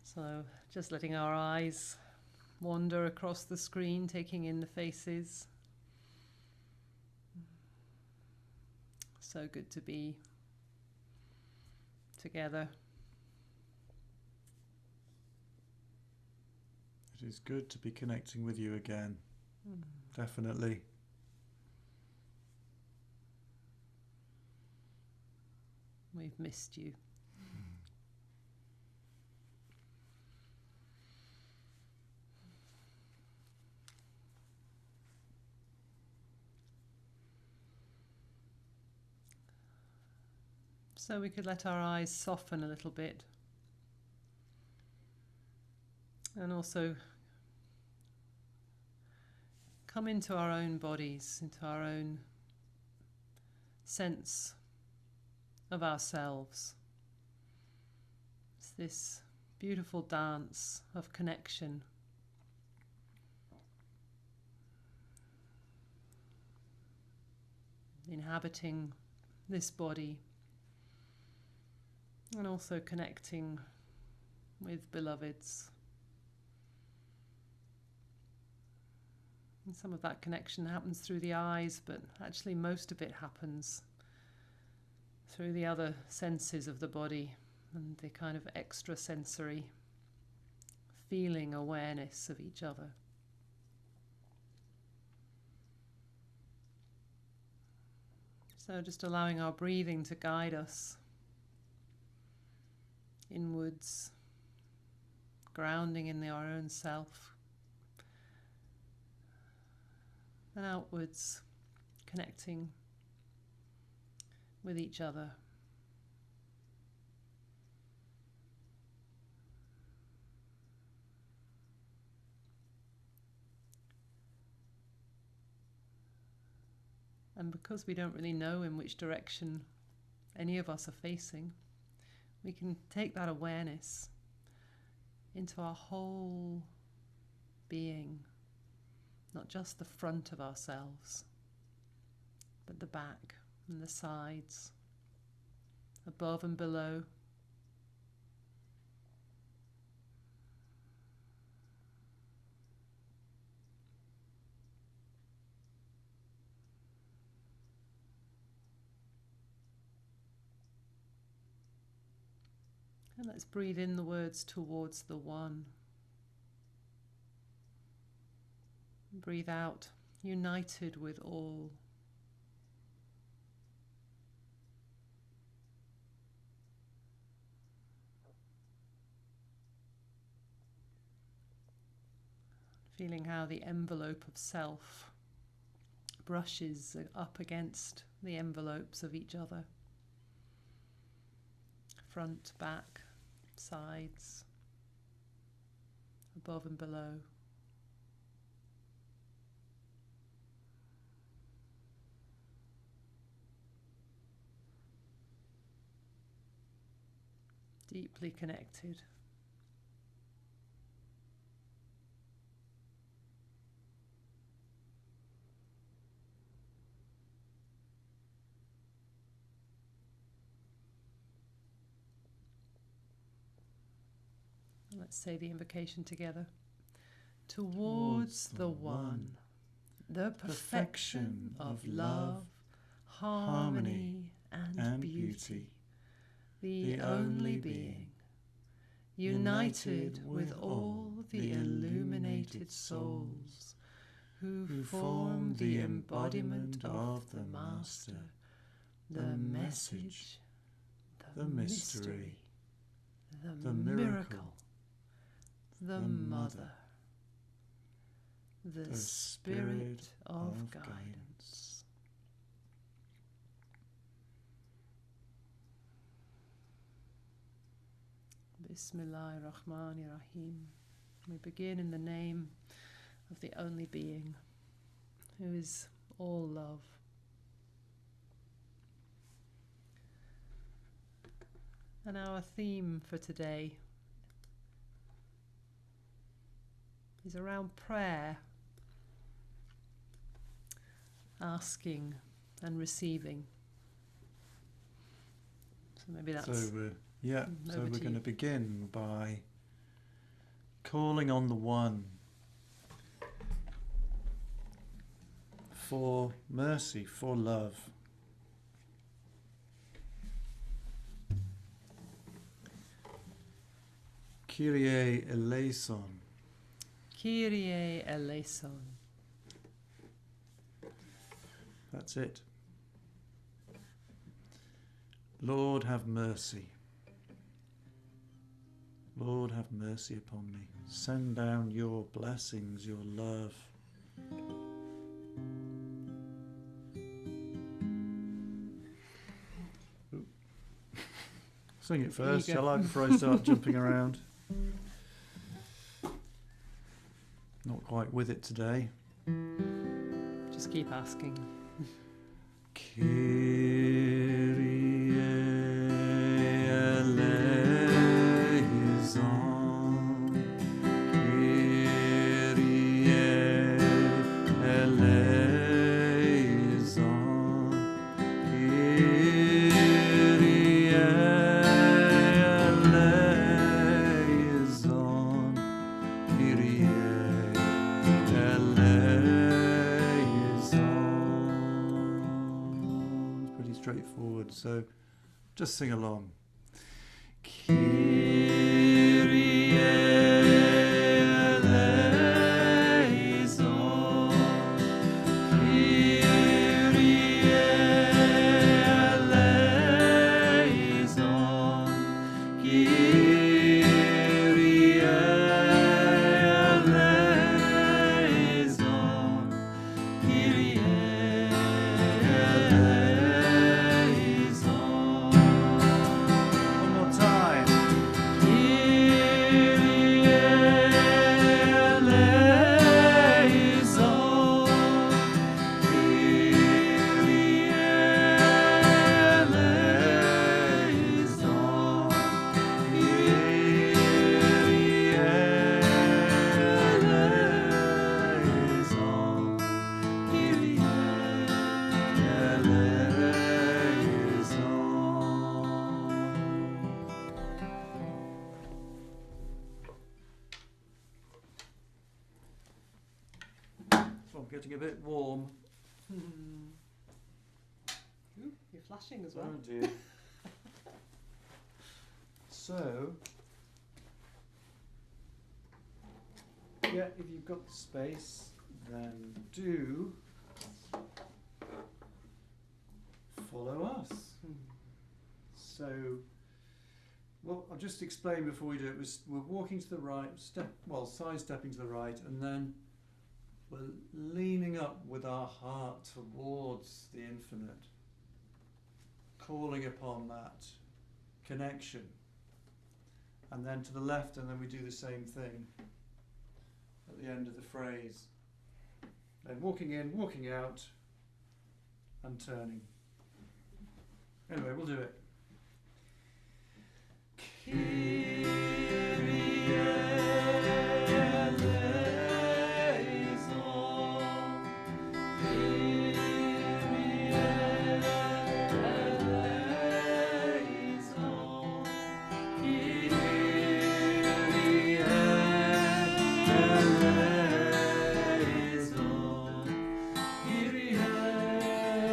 So just letting our eyes wander across the screen, taking in the faces. So good to be together. It is good to be connecting with you again. Definitely. We've missed you. So we could let our eyes soften a little bit. And also come into our own bodies, into our own sense of ourselves. It's this beautiful dance of connection. Inhabiting this body and also connecting with beloveds. And some of that connection happens through the eyes, but actually most of it happens through the other senses of the body and the kind of extrasensory feeling awareness of each other. So just allowing our breathing to guide us inwards, grounding in our own self, and outwards, connecting with each other. And because we don't really know in which direction any of us are facing, we can take that awareness into our whole being, not just the front of ourselves, but the back and the sides, above and below. And let's breathe in the words towards the one. Breathe out, united with all. Feeling how the envelope of self brushes up against the envelopes of each other. Front, back, sides, above and below. Deeply connected. Let's say the invocation together. Towards the one, the perfection of love, harmony and beauty, the only being, united with all the illuminated souls who form the embodiment of the Master, the message, the mystery, the miracle, the Mother, the Spirit of guidance. Bismillahirrahmanirrahim. We begin in the name of the only being, who is all love. And our theme for today is around prayer, asking and receiving. So maybe that's So we're going to begin by calling on the One for mercy, for love. Kyrie eleison. Kyrie eleison. That's it. Lord, have mercy. Lord, have mercy upon me. Send down your blessings, your love. Sing it first, shall I, before I start jumping around? Not quite with it today. Just keep asking. Kyrie eleison. Kyrie eleison. Kyrie eleison. Kyrie eleison. Pretty straightforward, so just sing along. Kyrie eleison. Kyrie eleison. Kyrie eleison. Kyrie eleison. One more time. Kyrie eleison. Kyrie eleison. I'm getting a bit warm. Ooh, you're flashing as well. Oh dear. So, yeah, if you've got the space, then do follow us. So, what I'll just explain before we do it was we're walking to the right, sidestepping to the right, and then we're leaning up with our heart towards the infinite, calling upon that connection. And then to the left, and then we do the same thing at the end of the phrase. Then walking in, walking out, and turning. Anyway, we'll do it. Kyrie eleison. Kyrie eleison. Kyrie eleison. Kyrie eleison.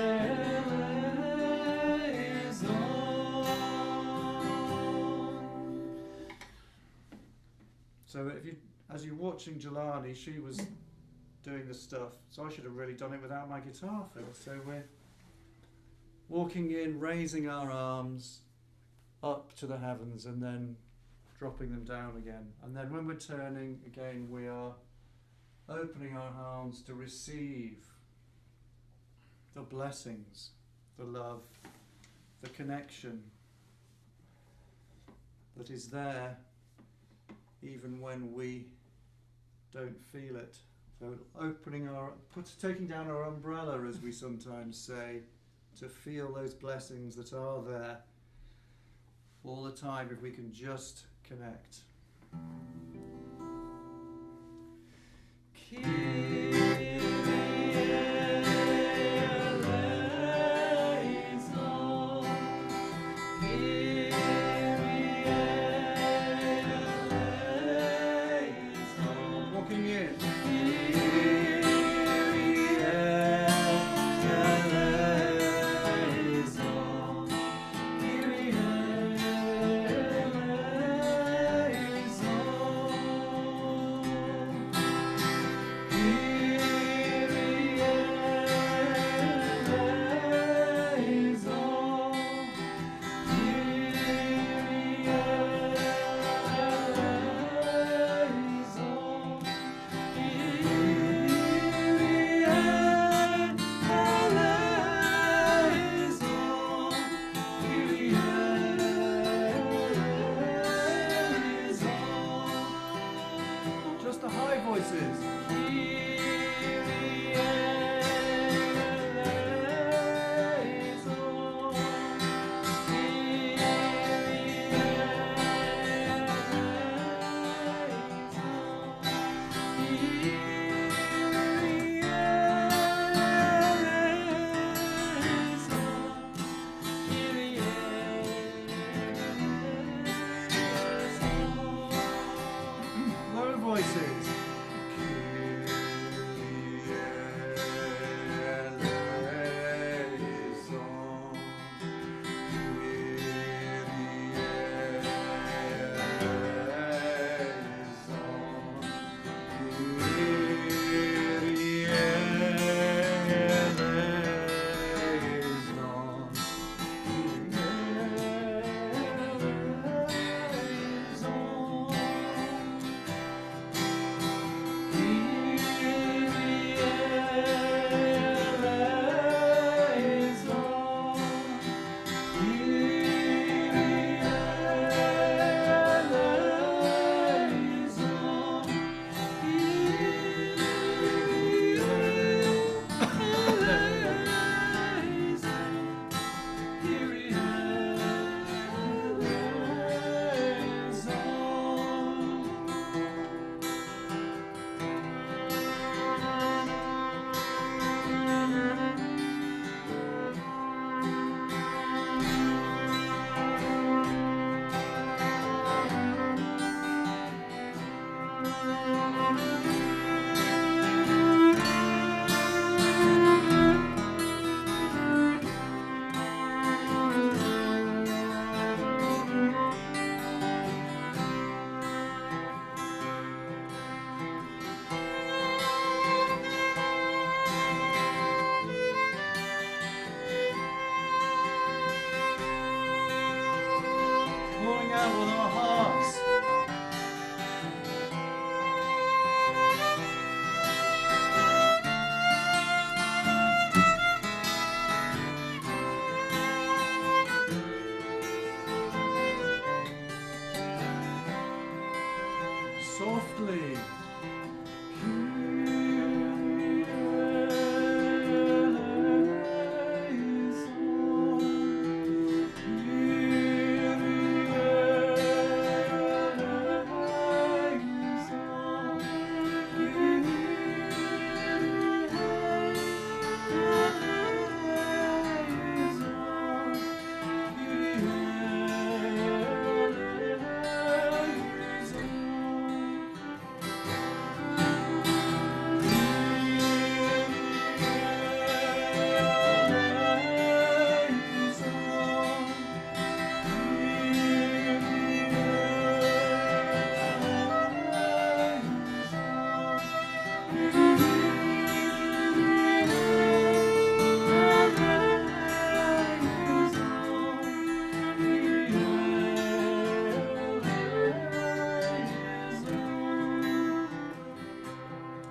So if you, as you're watching Jelani, she was doing the stuff, so I should have really done it without my guitar fill. So we're walking in, raising our arms up to the heavens and then dropping them down again. And then when we're turning again, we are opening our arms to receive the blessings, the love, the connection that is there even when we don't feel it. So taking down our umbrella, as we sometimes say, to feel those blessings that are there all the time if we can just connect. out with our hearts. Softly.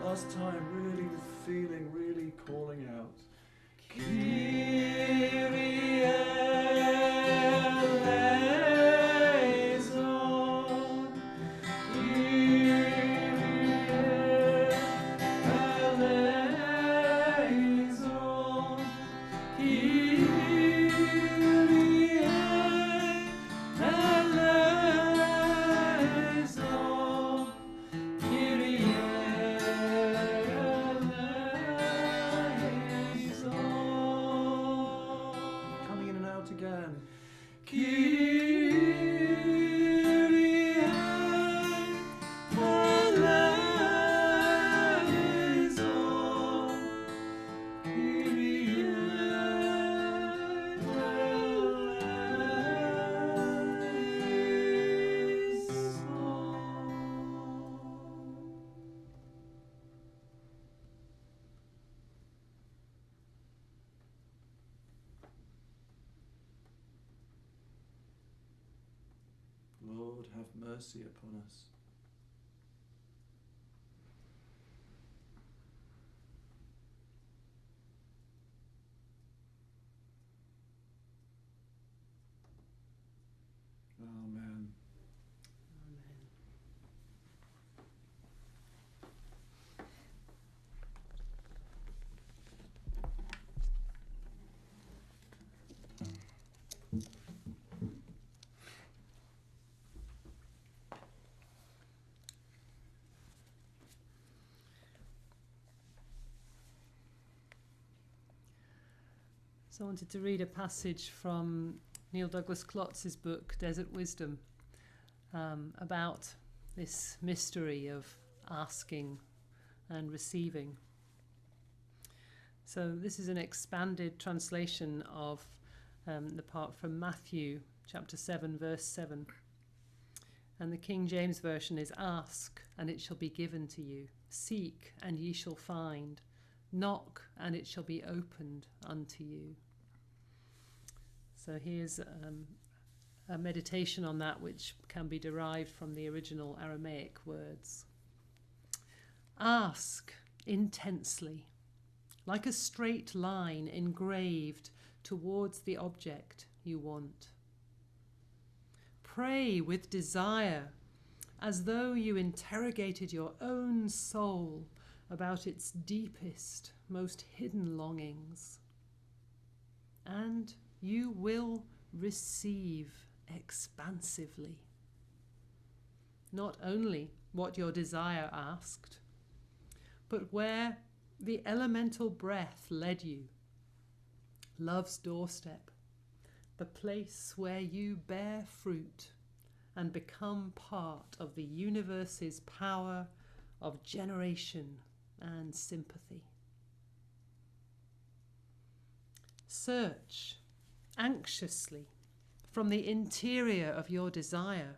Last time, really feeling, really calling out. Kyrie eleison, Kyrie eleison, Kyrie eleison, Kyrie coming in and out again. Kyrie eleison, Kyrie eleison. Lord, have mercy upon us. Amen. So I wanted to read a passage from Neil Douglas Klotz's book, Desert Wisdom, about this mystery of asking and receiving. So this is an expanded translation of the part from Matthew chapter 7, verse 7. And the King James Version is, "Ask, and it shall be given to you. Seek, and ye shall find. Knock, and it shall be opened unto you." So here's a meditation on that, which can be derived from the original Aramaic words. Ask intensely, like a straight line engraved towards the object you want. Pray with desire, as though you interrogated your own soul about its deepest, most hidden longings. And you will receive expansively. Not only what your desire asked, but where the elemental breath led you. Love's doorstep, the place where you bear fruit and become part of the universe's power of generation and sympathy. Search anxiously from the interior of your desire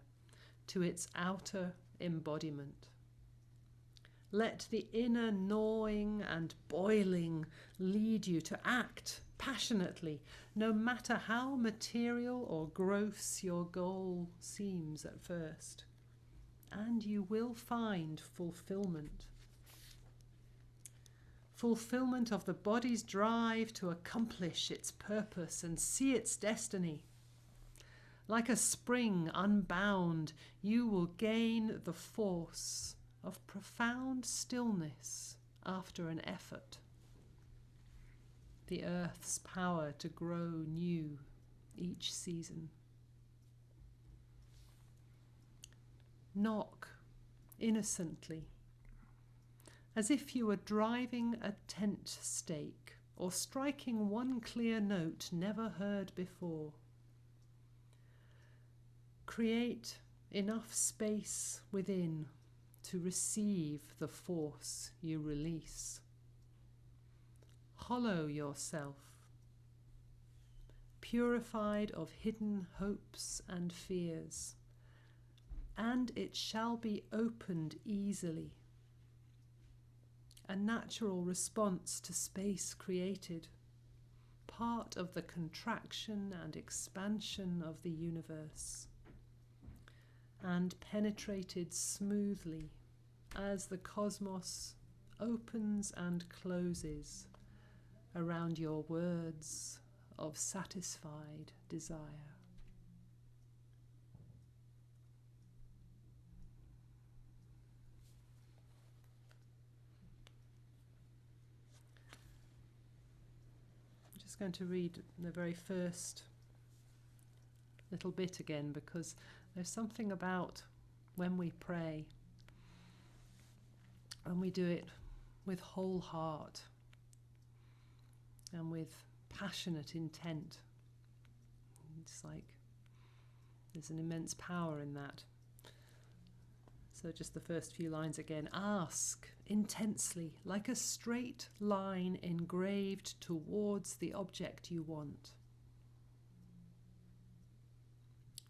to its outer embodiment. Let the inner gnawing and boiling lead you to act passionately, no matter how material or gross your goal seems at first, and you will find fulfillment. Fulfillment of the body's drive to accomplish its purpose and see its destiny. Like a spring unbound, you will gain the force of profound stillness after an effort. The earth's power to grow new each season. Knock innocently, as if you were driving a tent stake or striking one clear note never heard before. Create enough space within to receive the force you release. Hollow yourself, purified of hidden hopes and fears, and it shall be opened easily. A natural response to space created, part of the contraction and expansion of the universe, and penetrated smoothly as the cosmos opens and closes around your words of satisfied desire. I'm just going to read the very first little bit again, because there's something about when we pray, and we do it with whole heart and with passionate intent. It's like there's an immense power in that. So just the first few lines again. Ask intensely, like a straight line engraved towards the object you want.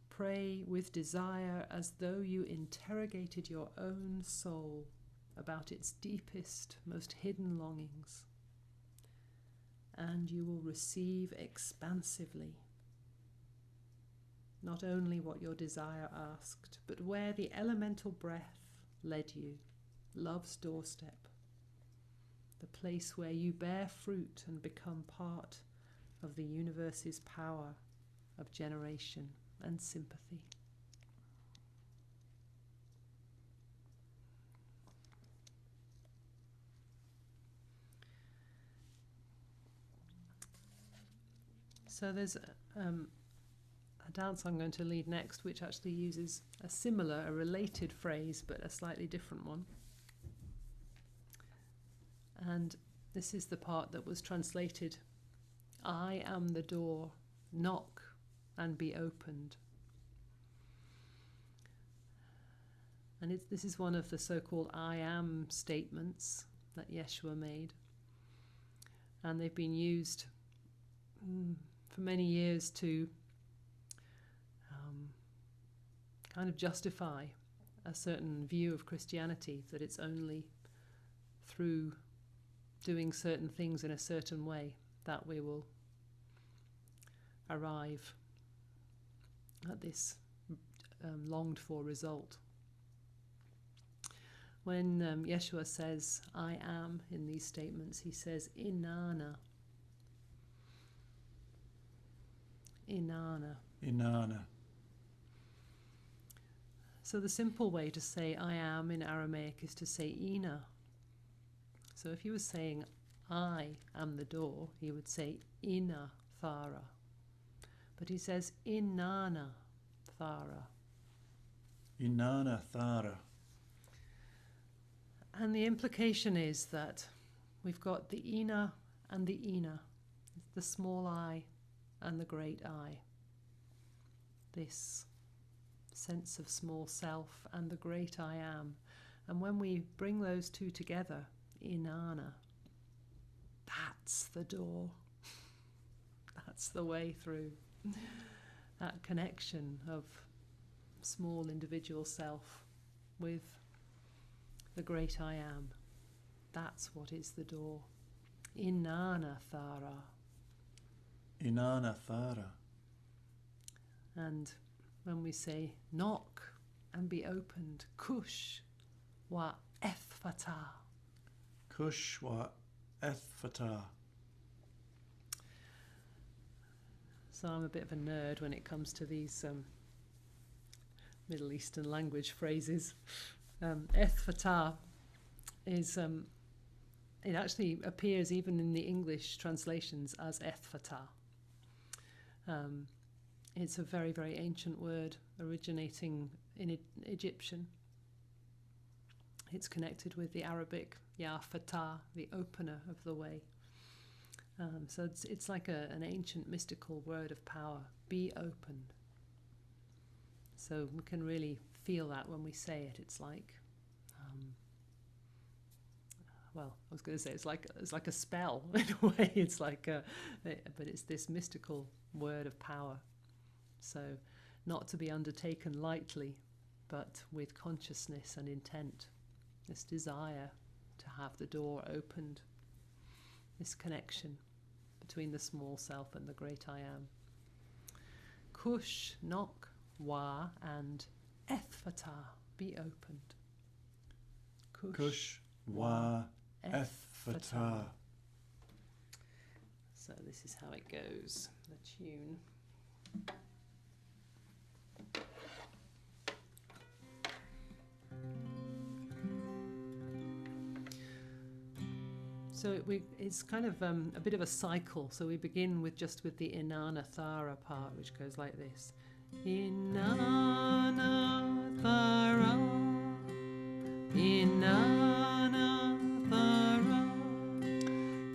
Pray with desire as though you interrogated your own soul about its deepest, most hidden longings. And you will receive expansively not only what your desire asked, but where the elemental breath led you, love's doorstep, the place where you bear fruit and become part of the universe's power of generation and sympathy. So there's a dance I'm going to lead next, which actually uses a related phrase, but a slightly different one. And this is the part that was translated, I am the door, knock and be opened. And this is one of the so-called I am statements that Yeshua made. And they've been used for many years to kind of justify a certain view of Christianity, that it's only through doing certain things in a certain way that we will arrive at this longed for result. When Yeshua says, I am, in these statements, he says, Inanna. Inanna. Inanna. So the simple way to say I am in Aramaic is to say Ina. So if he was saying I am the door, he would say Ina Thara. But he says Inanna Thara. Inanna Thara. And the implication is that we've got the Ina and the Ina, the small I and the great I. This sense of small self and the great I am. And when we bring those two together, Inanna, that's the door. That's the way through. That connection of small individual self with the great I am. That's what is the door. Inanna Thara. Inana Thara. And when we say knock and be opened, kush wa ethfata. Kush wa ethfata. So I'm a bit of a nerd when it comes to these Middle Eastern language phrases. Ethfata is, it actually appears even in the English translations as ethfata. It's a very, very ancient word originating in Egyptian. It's connected with the Arabic ya fatah, the opener of the way. So it's like an ancient mystical word of power. Be opened. So we can really feel that when we say it. It's like, well, I was going to say it's like a spell in a way. It's like, but it's this mystical word of power. So not to be undertaken lightly, but with consciousness and intent. This desire to have the door opened. This connection between the small self and the great I am. Kush, knock, wa, and ethfata, be opened. Kush wa ethfata. So this is how it goes, the tune. So it's kind of a bit of a cycle. So we begin with the Inana Thara part, which goes like this. Inana Thara, Inana Thara,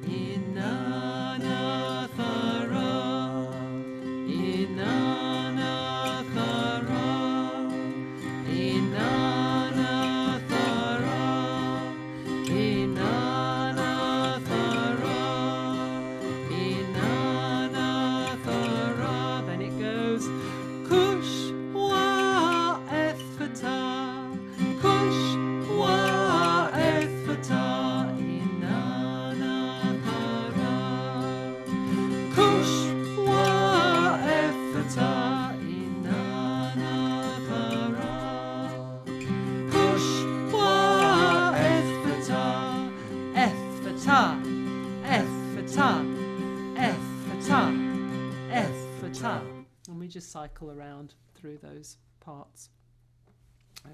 Inana Thara, Inana Thara, Inana Thara, Inana. Then it goes Kush wa ethfata, Kush wa ethfata, Inana Thara, Kush wa ethfata, Inana Thara, Kush wa ethfata, ethfata, ethfata, ethfata, ethfata. And we just cycle around through those parts.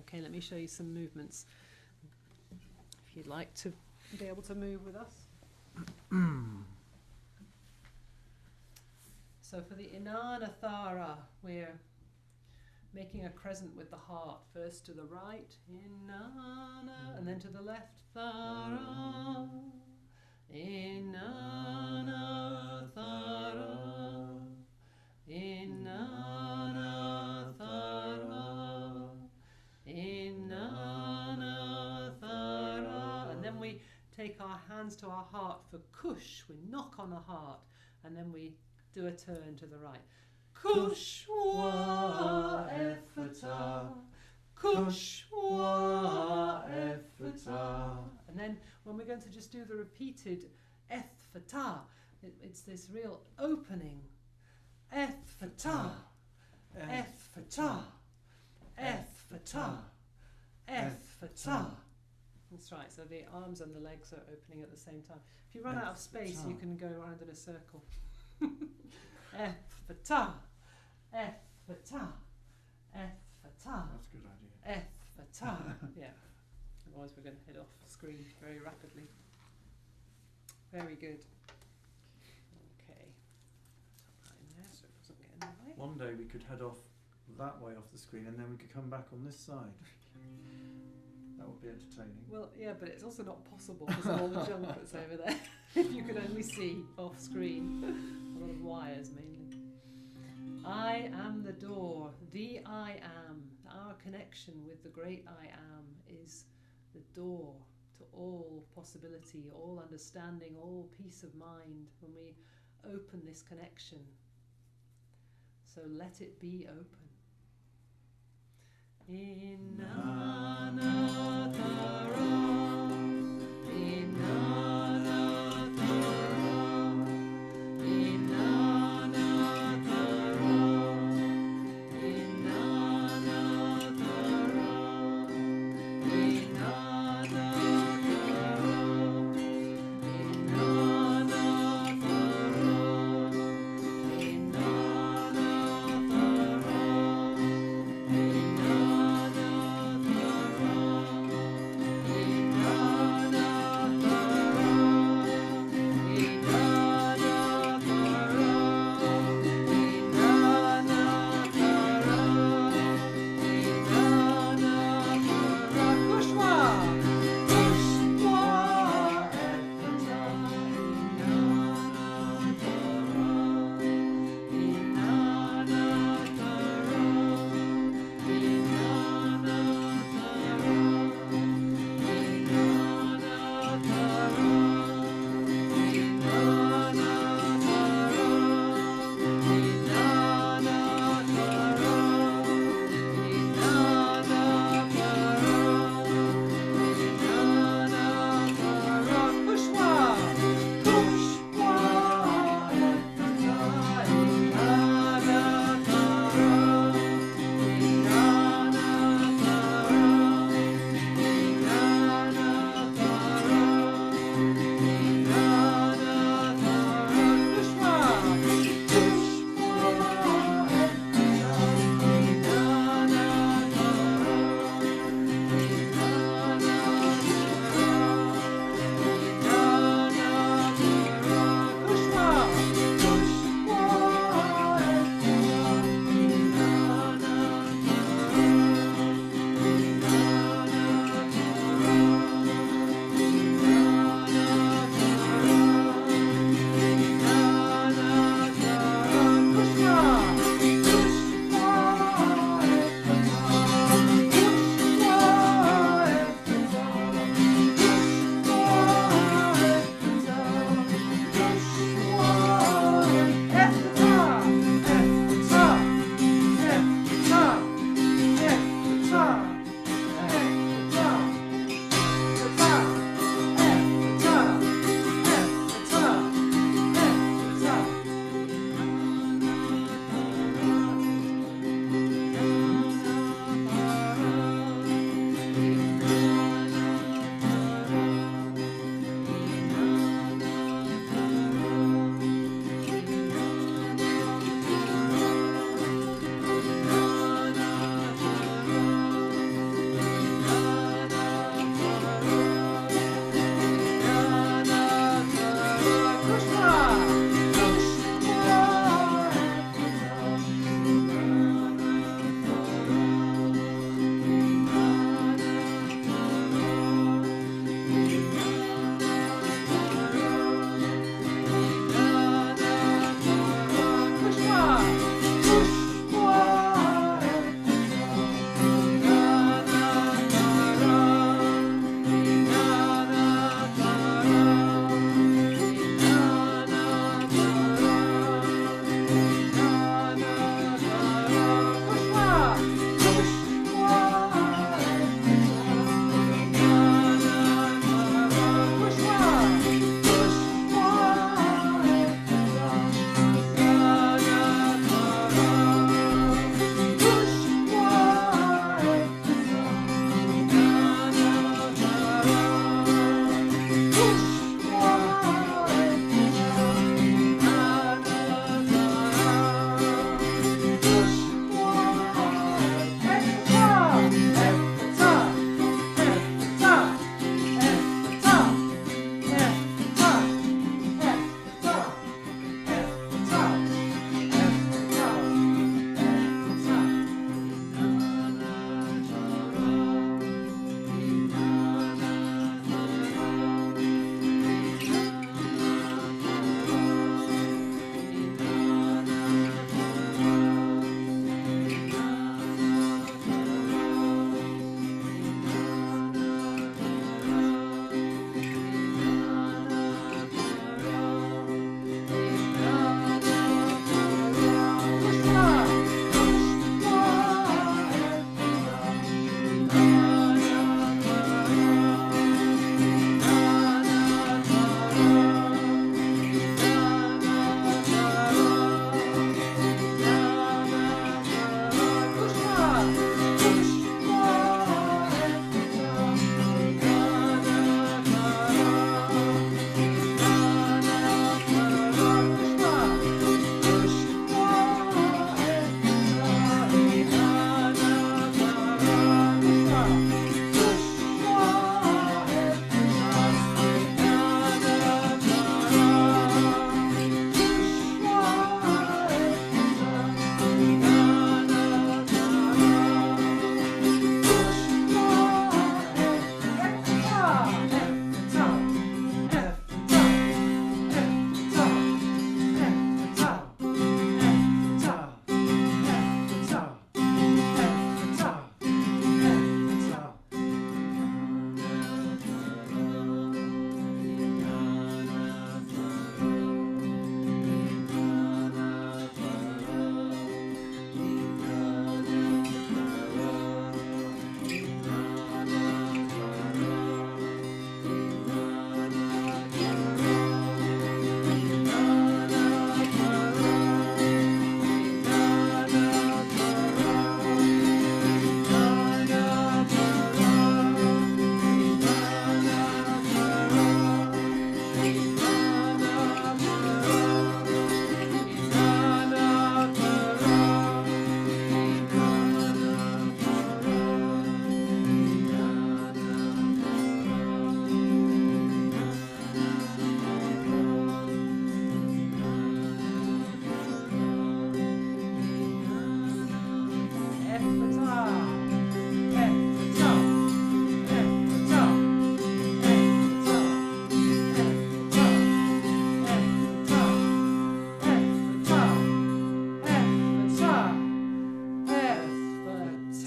Okay, let me show you some movements. If you'd like to be able to move with us. So for the Inana Thara, we're making a crescent with the heart. First to the right, Inana, and then to the left, Thara. Inana Thara, Inana Thara, Inana Thara. And then we take our hands to our heart for Kush. We knock on the heart, and then we do a turn to the right. Kush wa ethfata, Kush wa ethfata. And then when we're going to just do the repeated ethfata, it's this real opening. Ethfata, ethfata, ethfata, ethfata. That's right, so the arms and the legs are opening at the same time. If you run out of space, you can go around in a circle. Ethfata, ethfata, ethfata. That's a good idea. Ethfata. Yeah. Otherwise we're going to head off screen very rapidly. Very good. Okay. Put that in there so it doesn't get in the way. One day we could head off that way off the screen and then we could come back on this side. That would be entertaining. Well, yeah, but it's also not possible because of all the junk that's over there. If you could only see off screen. A lot of wires mainly. I am the door. The I am. Our connection with the great I am is the door to all possibility, all understanding, all peace of mind when we open this connection. So let it be open. Inana Thara, Inana Thara, Inana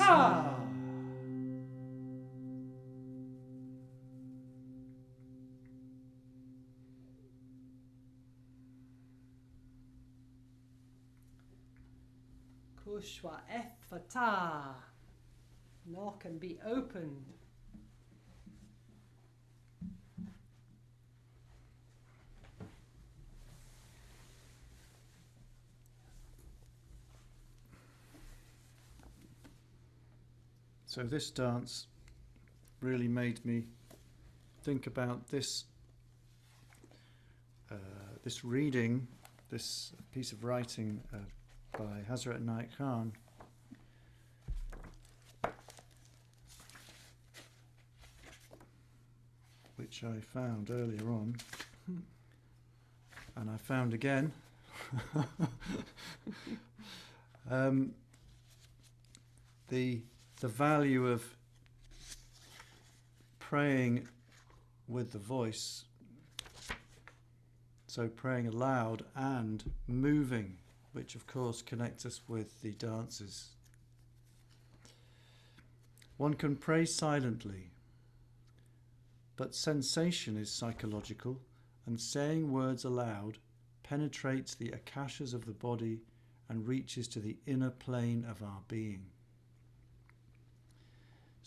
Ta! Kushwa ethvata. Knock and be opened. So this dance really made me think about this this reading, this piece of writing by Hazrat Inayat Khan, which I found earlier on, and I found again. The value of praying with the voice, so praying aloud and moving, which of course connects us with the dances. One can pray silently, but sensation is psychological, and saying words aloud penetrates the akashas of the body and reaches to the inner plane of our being.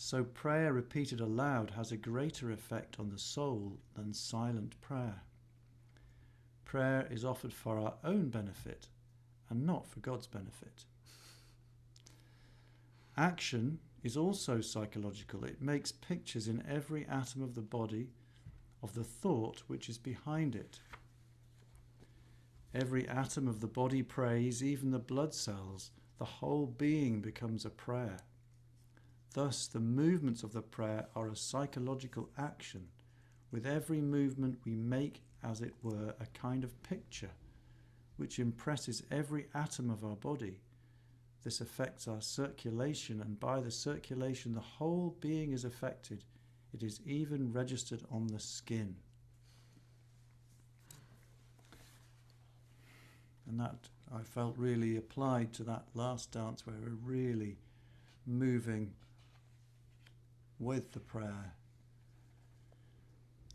So prayer repeated aloud has a greater effect on the soul than silent prayer. Prayer is offered for our own benefit and not for God's benefit. Action is also psychological. It makes pictures in every atom of the body of the thought which is behind it. Every atom of the body prays, even the blood cells. The whole being becomes a prayer. Thus, the movements of the prayer are a psychological action. With every movement we make, as it were, a kind of picture which impresses every atom of our body. This affects our circulation, and by the circulation the whole being is affected. It is even registered on the skin. And that, I felt, really applied to that last dance where we're really moving with the prayer,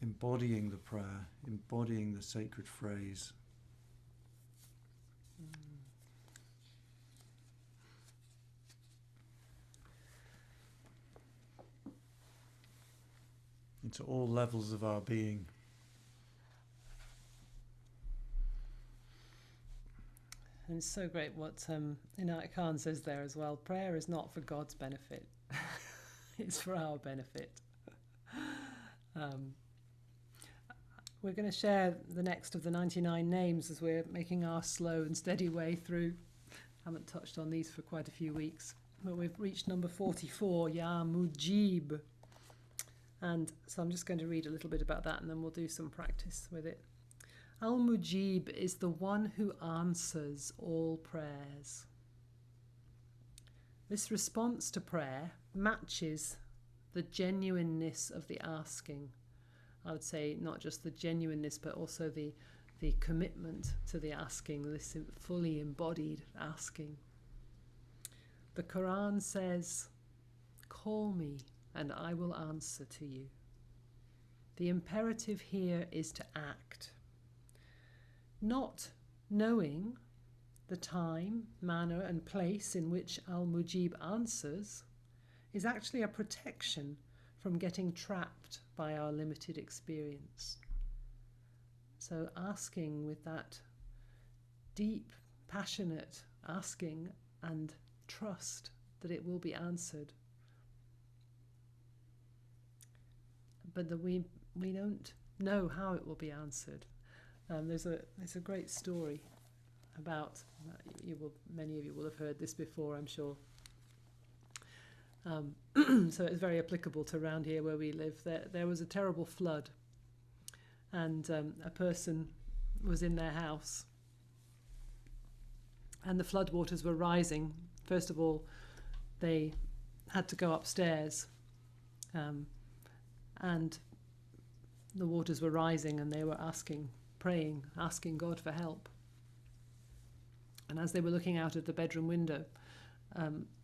embodying the prayer, embodying the sacred phrase. Into all levels of our being. And it's so great what Inayat Khan says there as well. Prayer is not for God's benefit. It's for our benefit. We're going to share the next of the 99 names as we're making our slow and steady way through. Haven't touched on these for quite a few weeks. But we've reached number 44, Ya Mujib. And so I'm just going to read a little bit about that and then we'll do some practice with it. Al-Mujib is the one who answers all prayers. This response to prayer matches the genuineness of the asking. I would say not just the genuineness, but also the commitment to the asking, this fully embodied asking. The Quran says, "Call me and I will answer to you." The imperative here is to act. Not knowing the time, manner and place in which Al-Mujib answers is actually a protection from getting trapped by our limited experience. So asking with that deep, passionate asking and trust that it will be answered. But that we don't know how it will be answered. There's a great story about, many of you will have heard this before, I'm sure. So it's very applicable to around here where we live. There was a terrible flood, and a person was in their house, and the floodwaters were rising. First of all, they had to go upstairs, and the waters were rising, and they were praying, asking God for help. And as they were looking out of the bedroom window,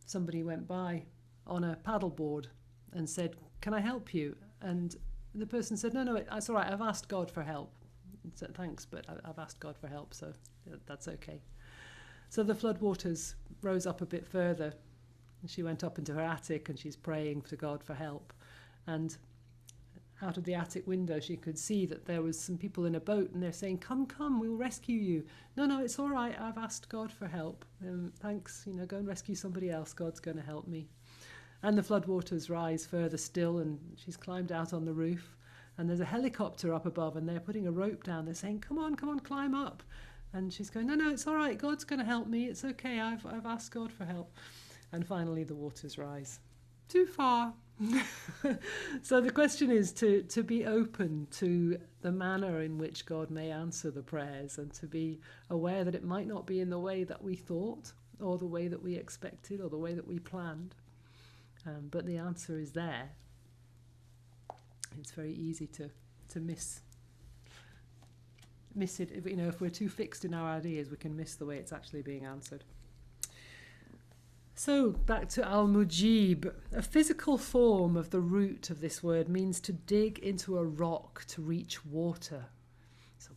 somebody went by on a paddleboard and said, "Can I help you?" And the person said, "No, it's all right. I've asked God for help." And said, "Thanks, but I've asked God for help, so that's okay." So the floodwaters rose up a bit further. She went up into her attic and she's praying to God for help. And out of the attic window, she could see that there was some people in a boat, and they're saying, "Come, we'll rescue you." No, it's all right. I've asked God for help. Thanks, go and rescue somebody else. God's going to help me. And the floodwaters rise further still, and she's climbed out on the roof. And there's a helicopter up above, and they're putting a rope down. They're saying, come on, climb up. And she's going, no, it's all right. God's going to help me. It's okay. I've asked God for help. And finally, the waters rise. Too far. So the question is to be open to the manner in which God may answer the prayers, and to be aware that it might not be in the way that we thought, or the way that we expected, or the way that we planned. But the answer is there. It's very easy to miss it. If we're too fixed in our ideas, we can miss the way it's actually being answered. So, back to al-Mujib. A physical form of the root of this word means to dig into a rock to reach water. So,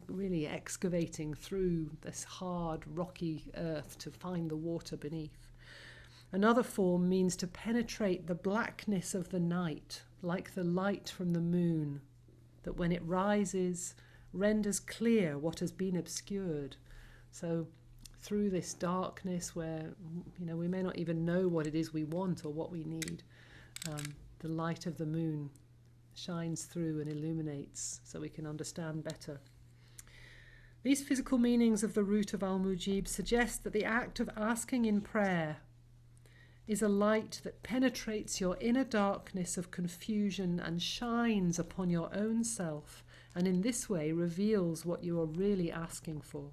really excavating through this hard, rocky earth to find the water beneath. Another form means to penetrate the blackness of the night, like the light from the moon, that when it rises, renders clear what has been obscured. So, through this darkness where we may not even know what it is we want or what we need, the light of the moon shines through and illuminates so we can understand better. These physical meanings of the root of al-Mujib suggest that the act of asking in prayer is a light that penetrates your inner darkness of confusion and shines upon your own self, and in this way reveals what you are really asking for.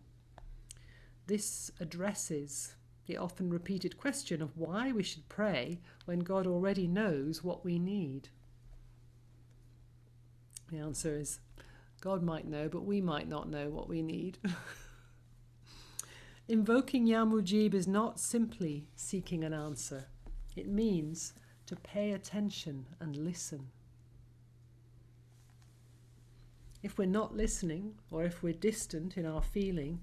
This addresses the often repeated question of why we should pray when God already knows what we need. The answer is, God might know, but we might not know what we need. Invoking Ya Mujib is not simply seeking an answer. It means to pay attention and listen. If we're not listening, or if we're distant in our feeling,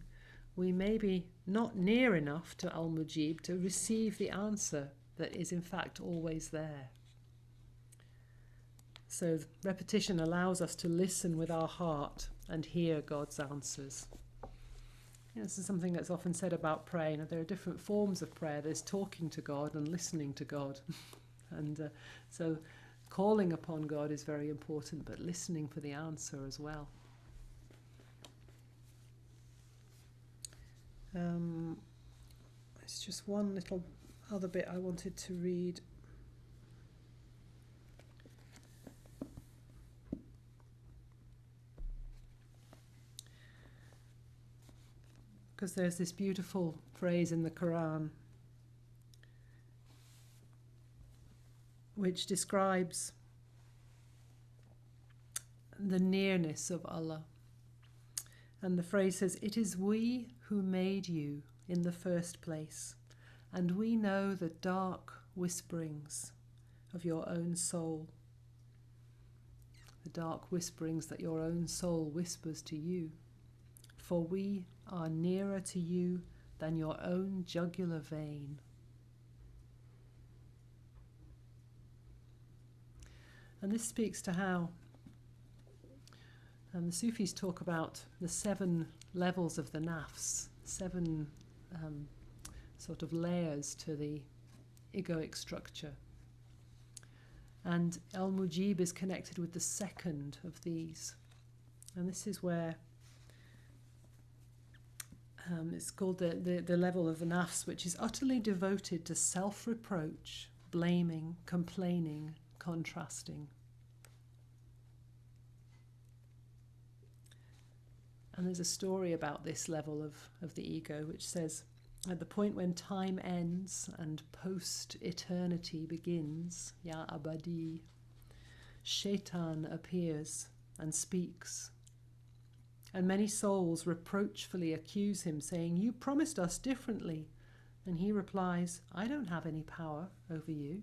we may be not near enough to al-Mujib to receive the answer that is in fact always there. So repetition allows us to listen with our heart and hear God's answers. This is something that's often said about prayer. There are different forms of prayer. There's talking to God and listening to God. And so calling upon God is very important, but listening for the answer as well. It's just one little other bit I wanted to read. Because there's this beautiful phrase in the Quran which describes the nearness of Allah. And the phrase says, "It is we who made you in the first place, and we know the dark whisperings of your own soul." The dark whisperings that your own soul whispers to you. For we are nearer to you than your own jugular vein. And this speaks to how the Sufis talk about the 7 levels of the nafs, 7 sort of layers to the egoic structure. And al-Mujib is connected with the second of these. And this is where it's called the level of the nafs, which is utterly devoted to self-reproach, blaming, complaining, contrasting. And there's a story about this level of the ego, which says, at the point when time ends and post-eternity begins, Ya Abadi, Shaitan appears and speaks. And many souls reproachfully accuse him, saying, "You promised us differently." And he replies, "I don't have any power over you.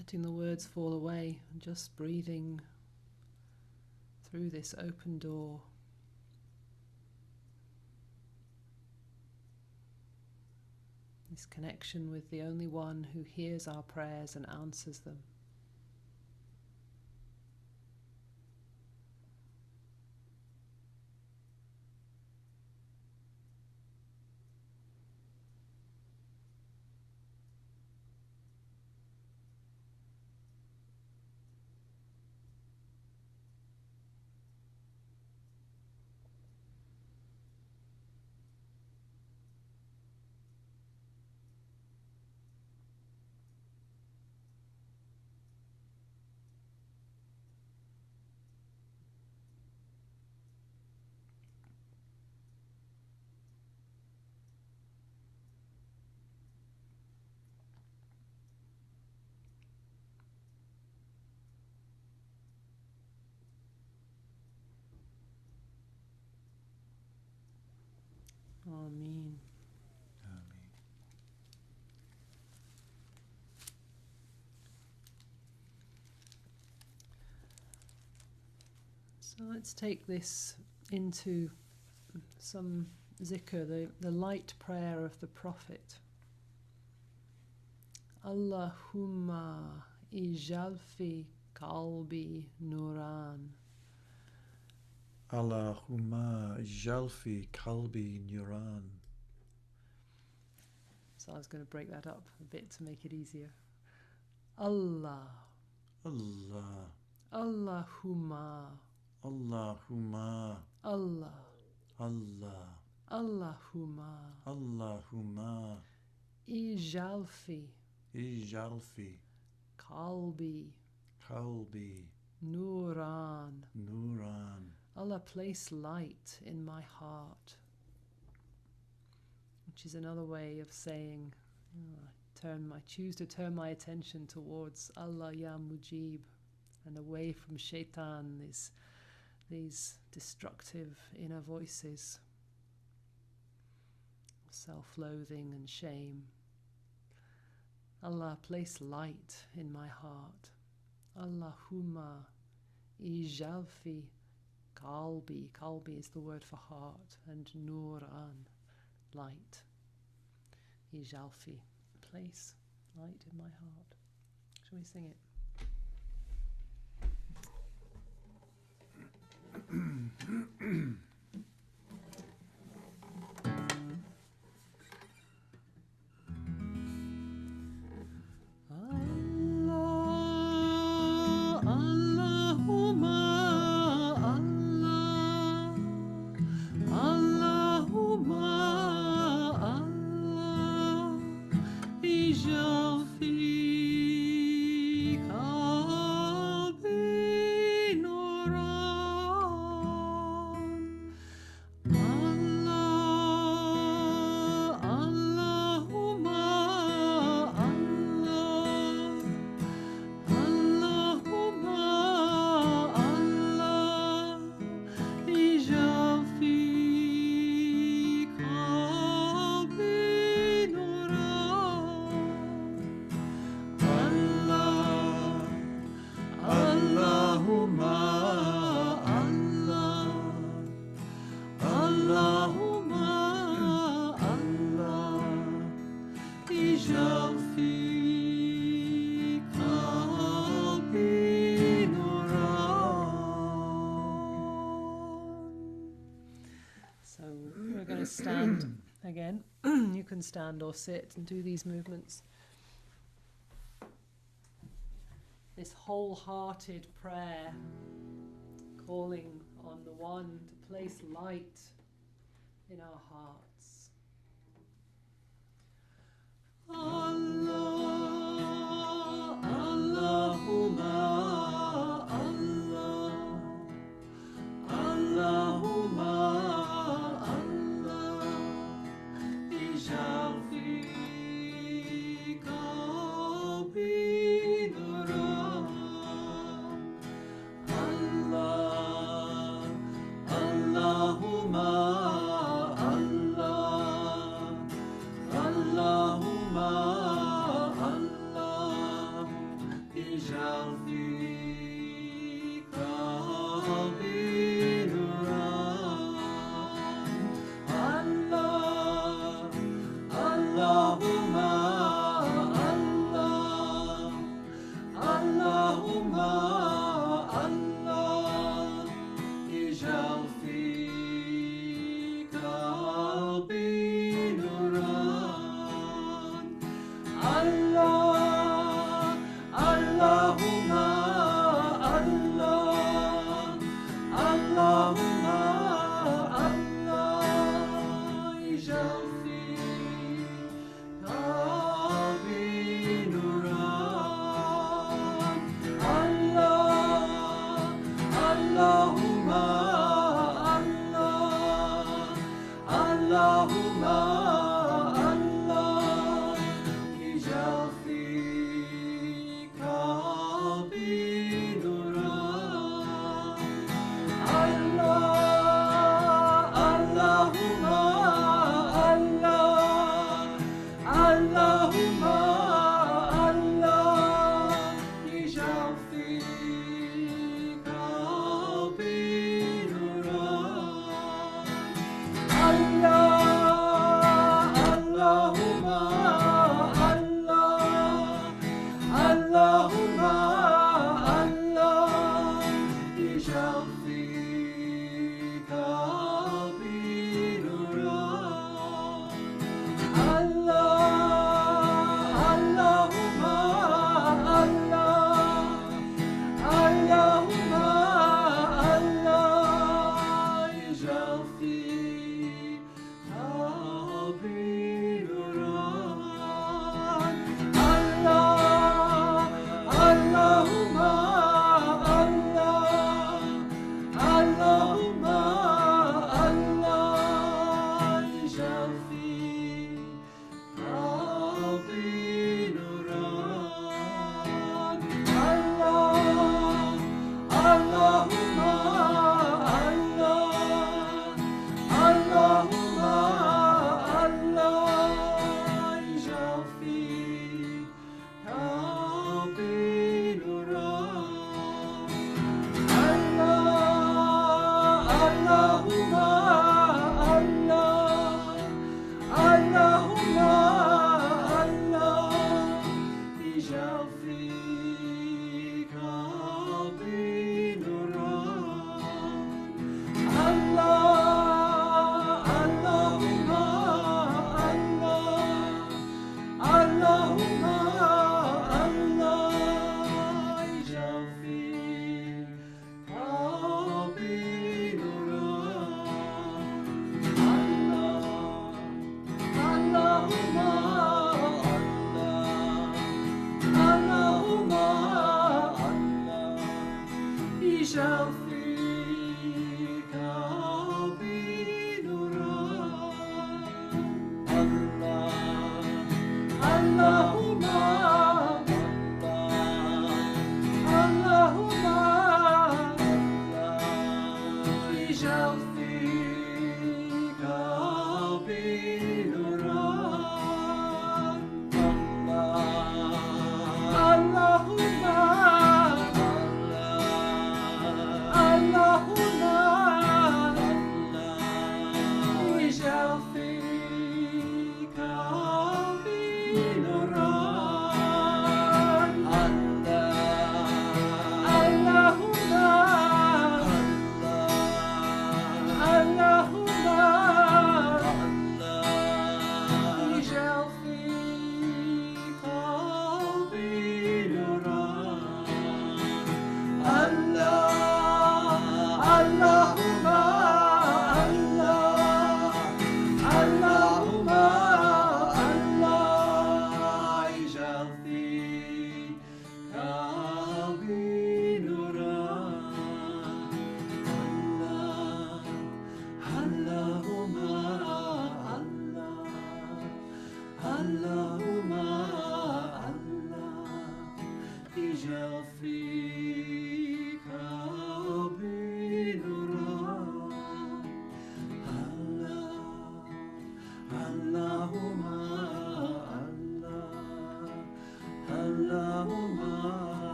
letting the words fall away and just breathing through this open door. This connection with the only one who hears our prayers and answers them. Amen. So let's take this into some zikr, the light prayer of the Prophet. Allahumma ijalfi qalbi nuran. Allahumma jalfi kalbi nuran. So I was going to break that up a bit to make it easier. Allah. Allah. Allahumma. Allahumma. Allah. Allah. Allahumma. Allahumma. Ijalfi Ijalfi qalbi kalbi nuran. nuran. Allah, place light in my heart. Which is another way of saying, I choose to turn my attention towards Allah ya Mujib and away from shaitan, these destructive inner voices of self-loathing and shame. Allah, place light in my heart. Allahumma ijalfi qalbi. Qalbi is the word for heart, and nuran, light. Ijalfi, place light in my heart. Shall we sing it? Stand again. You can stand or sit and do these movements. This wholehearted prayer, calling on the one to place light in our hearts. Allah, Allahumma, Allah, Allahumma. Allahumma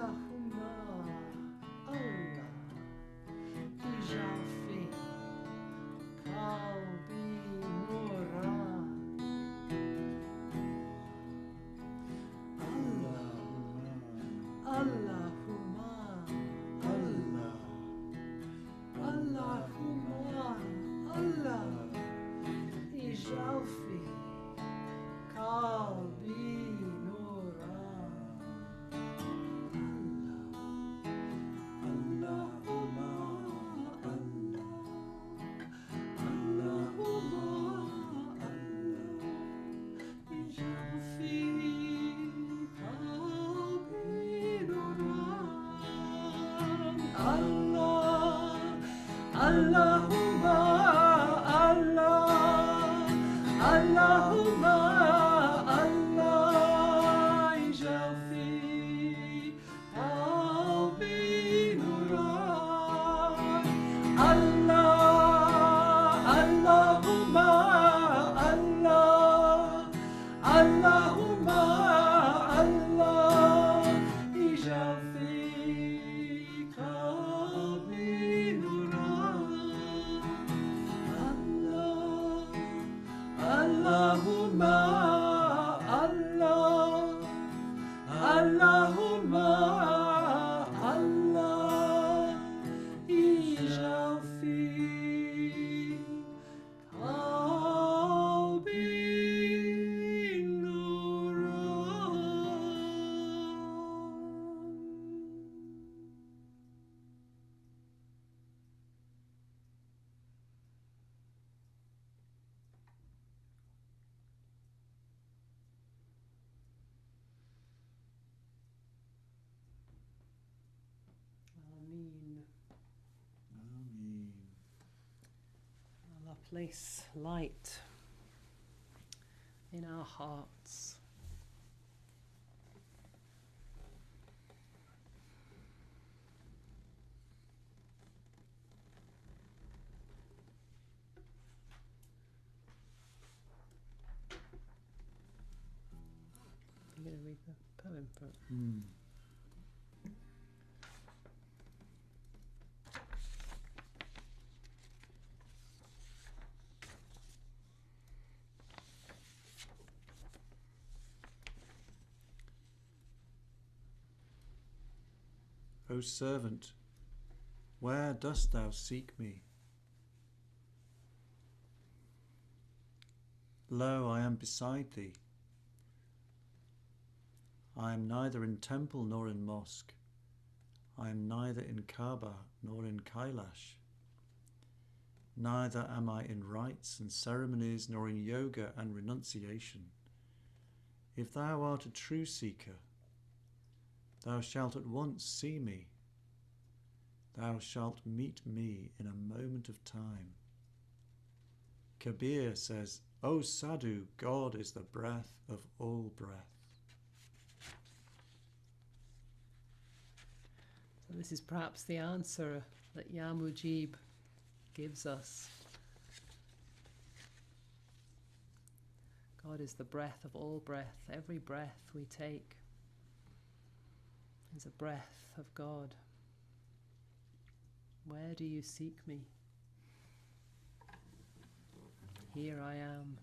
Allahumma Allah ijalfi qalbi nuran. Allahumma Allah Allahumma Allah ijalfi qalbi nuran. Allahumma Allah Allahumma Allah ijalfi qalbi nuran. Allahumma Allah Allahumma Allah ijalfi qalbi nuran. Allahumma Allah Allahumma Allah ijalfi qalbi nuran. Allahumma Allah Allahumma Allah ijalfi qalbi Ameen. Ameen. Allah place light in our hearts. I'm going to read the poem from. O servant, where dost thou seek me? Lo, I am beside thee. I am neither in temple nor in mosque. I am neither in Kaaba nor in Kailash. Neither am I in rites and ceremonies nor in yoga and renunciation. If thou art a true seeker, thou shalt at once see me. Thou shalt meet me in a moment of time. Kabir says, O Sadhu, God is the breath of all breath. So this is perhaps the answer that Ya Mujib gives us. God is the breath of all breath. Every breath we take is a breath of God. Where do you seek me? Here I am.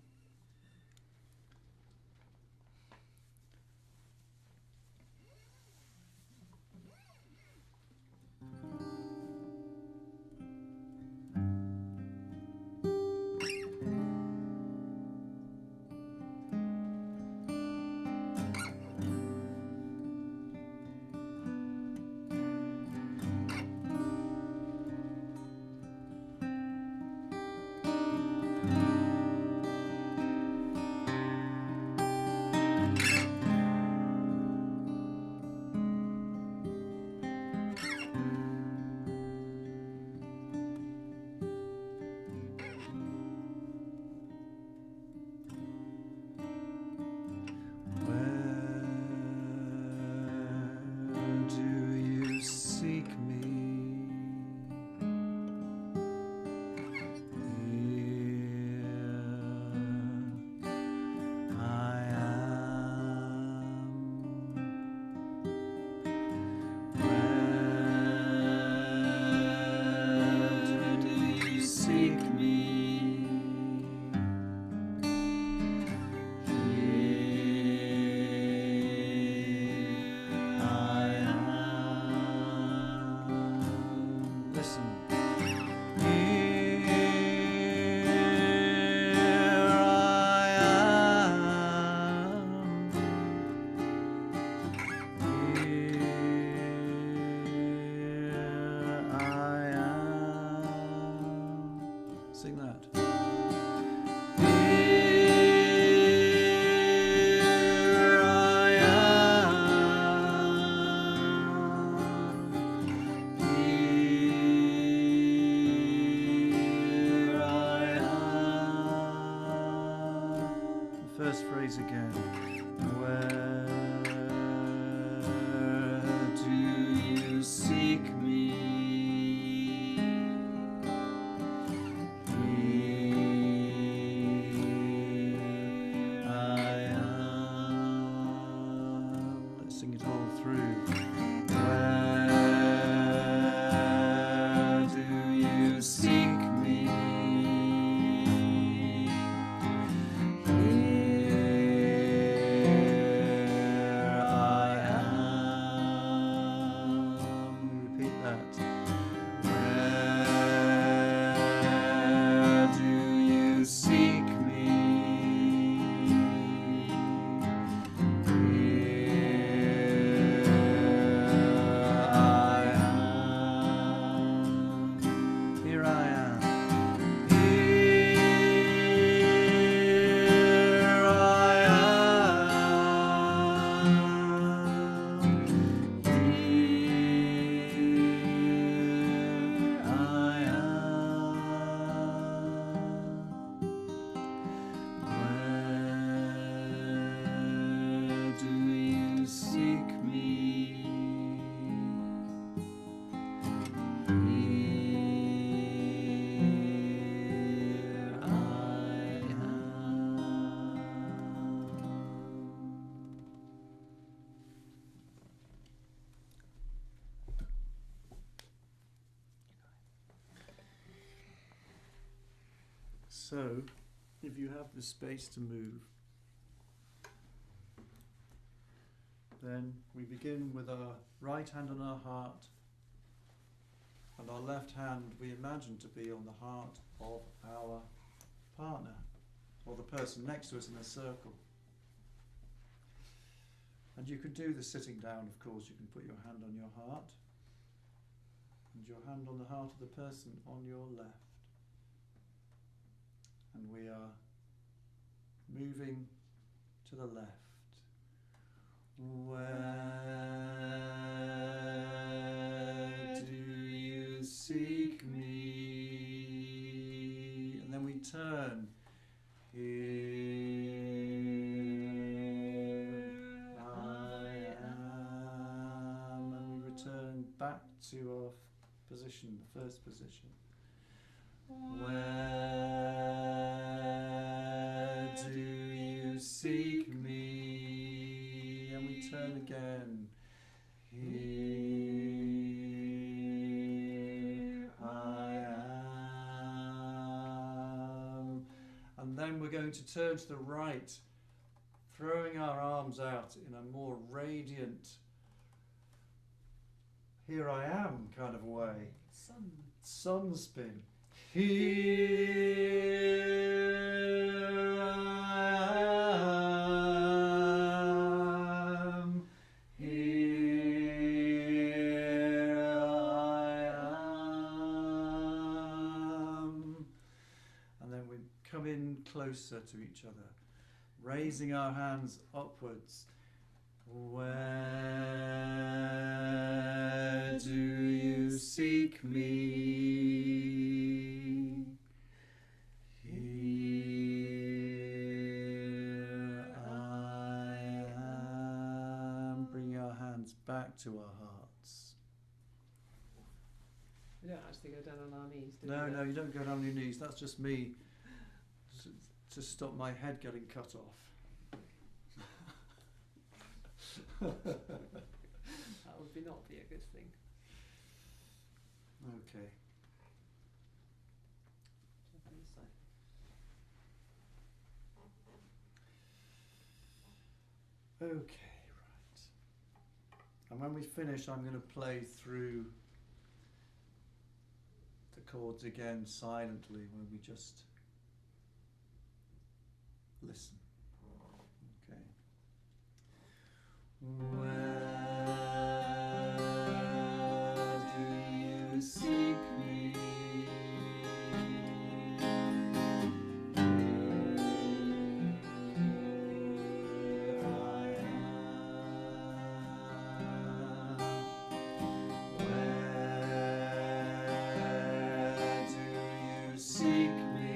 phrase again. Where do you seek me? Here I am. Let's sing it all through. Where do you seek me? So, if you have the space to move, then we begin with our right hand on our heart, and our left hand we imagine to be on the heart of our partner, or the person next to us in a circle. And you could do the sitting down, of course. You can put your hand on your heart, and your hand on the heart of the person on your left. And we are moving to the left. Where do you seek me? And then we turn. Here I am. And we return back to our position, the first position. Where do you seek me? And we turn again. Here I am. And then we're going to turn to the right, throwing our arms out in a more radiant, here I am kind of way. Sun spin. Here I am. Here I am. And then we come in closer to each other, raising our hands upwards. Where do you seek me? Here I am. Bring our hands back to our hearts. We don't actually go down on our knees, do we? No, you don't go down on your knees. That's just me to stop my head getting cut off. That would not be a good thing. Okay. Okay, right. And when we finish, I'm going to play through the chords again silently, where we just listen. Okay. Where do you seek me? Here I am. Where do you seek me?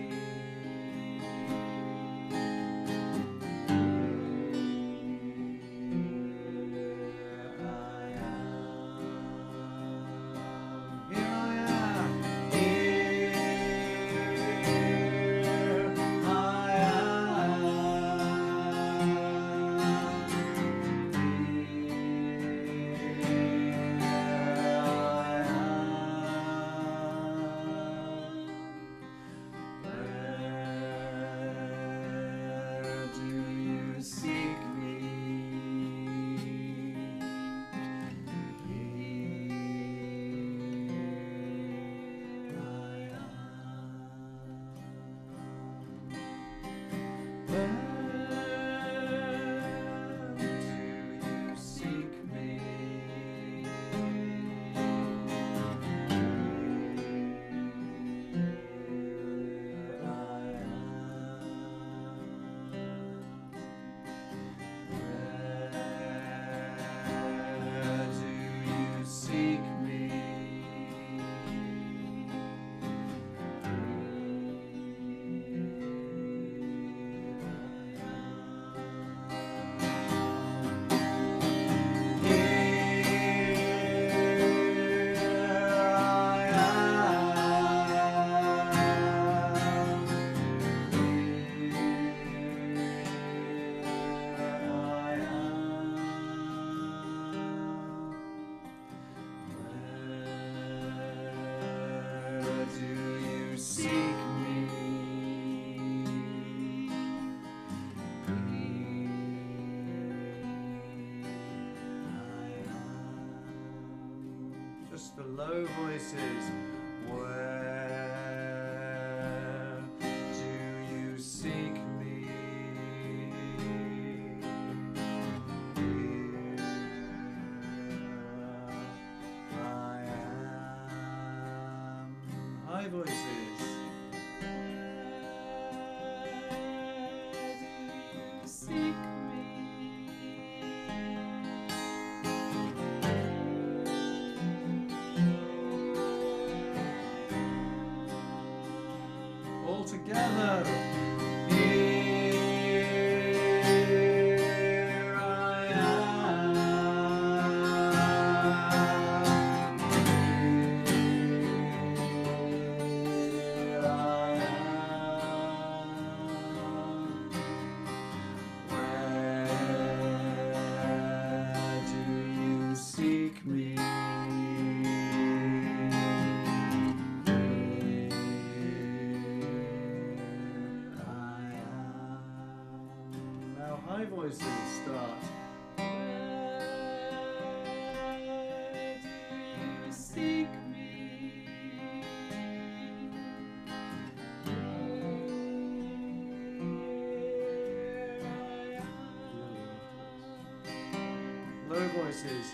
Here just the low voices. Where do you seek me? Here I am. High voices. Where do you seek me? All together. Here I am. Here I am. Where do you seek me? Now high voices start. Where do you seek me? Here I am. Low voices.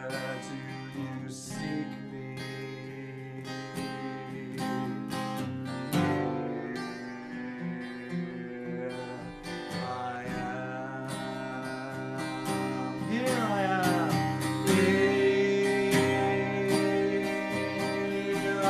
Where do you seek me? Here I am. Here I am. Here I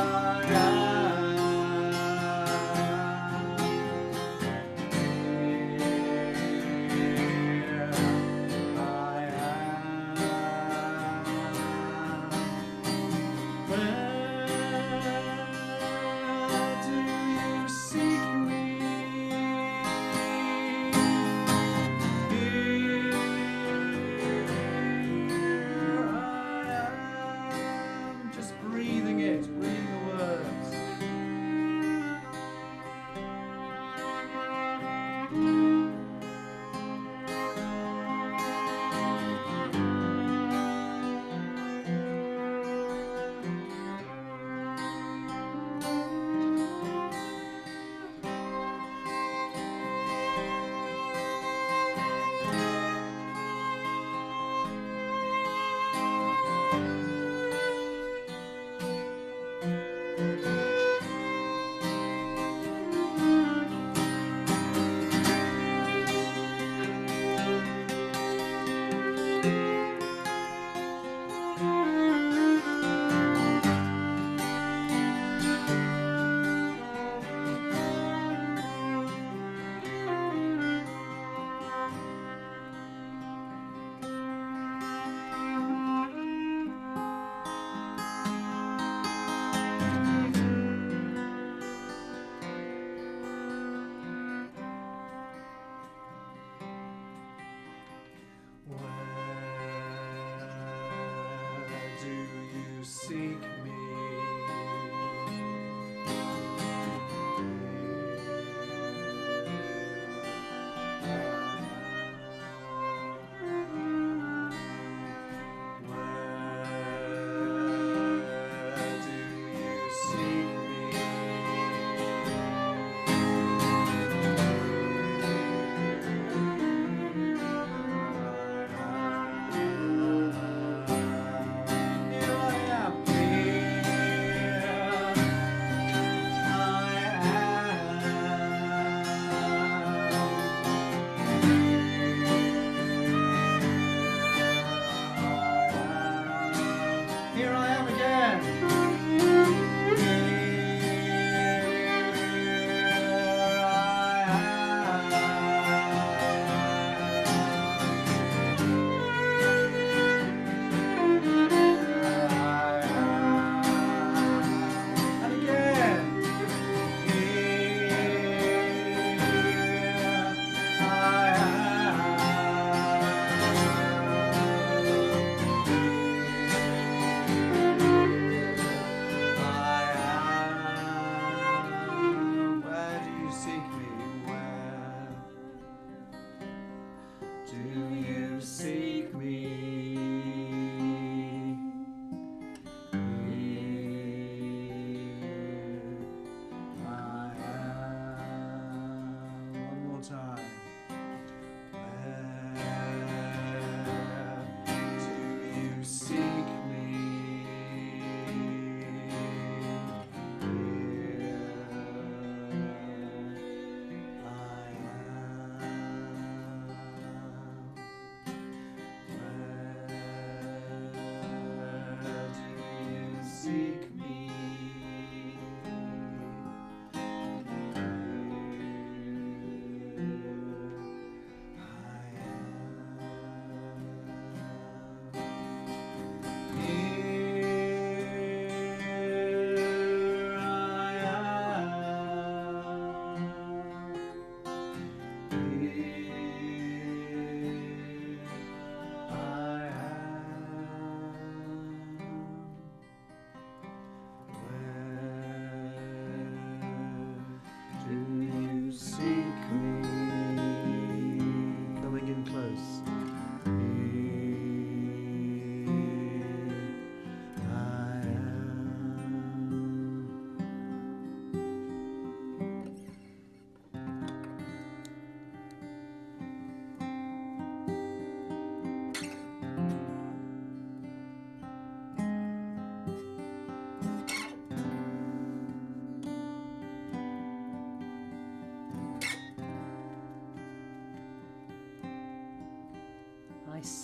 am.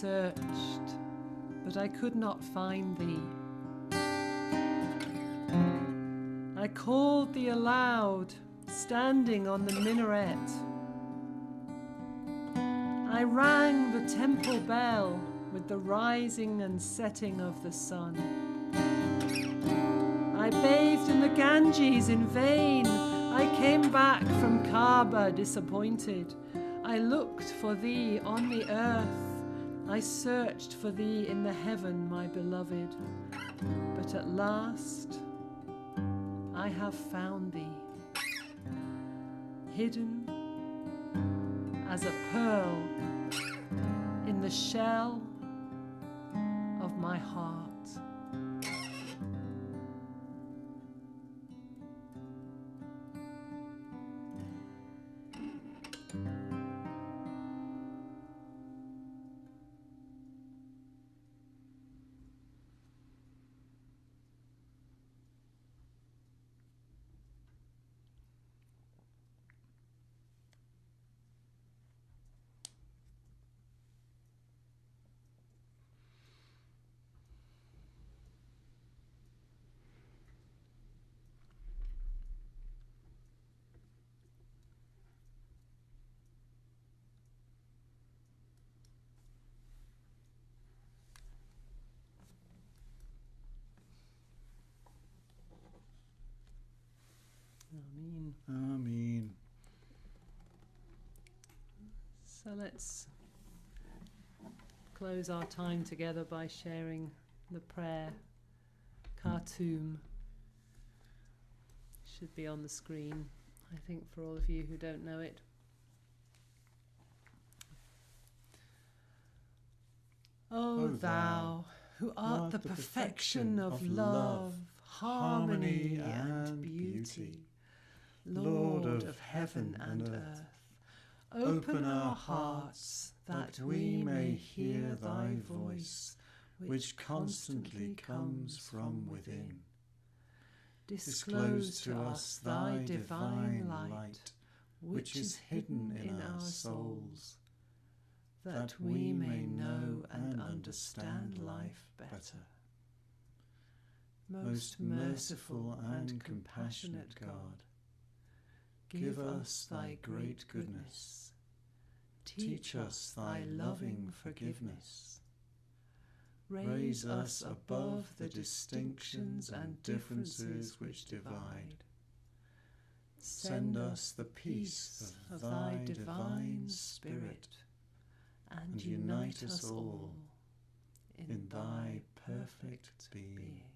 searched, but I could not find thee. I called thee aloud, standing on the minaret. I rang the temple bell with the rising and setting of the sun. I bathed in the Ganges in vain. I came back from Kaaba disappointed. I looked for thee on the earth. I searched for thee in the heaven, my beloved. But at last I have found thee, hidden as a pearl in the shell of my heart. Amen. Amen. So let's close our time together by sharing the prayer. Khartoum should be on the screen, I think, for all of you who don't know it. O thou who art the perfection of love, harmony and beauty, Lord of heaven and earth, open our hearts that we may hear thy voice, which constantly comes from within. Disclose to us thy divine light, which is hidden in our souls, that we may know and understand life better. Most merciful and compassionate God, give us thy great goodness. Teach us thy loving forgiveness. Raise us above the distinctions and differences which divide. Send us the peace of thy divine Spirit, and unite us all in thy perfect being.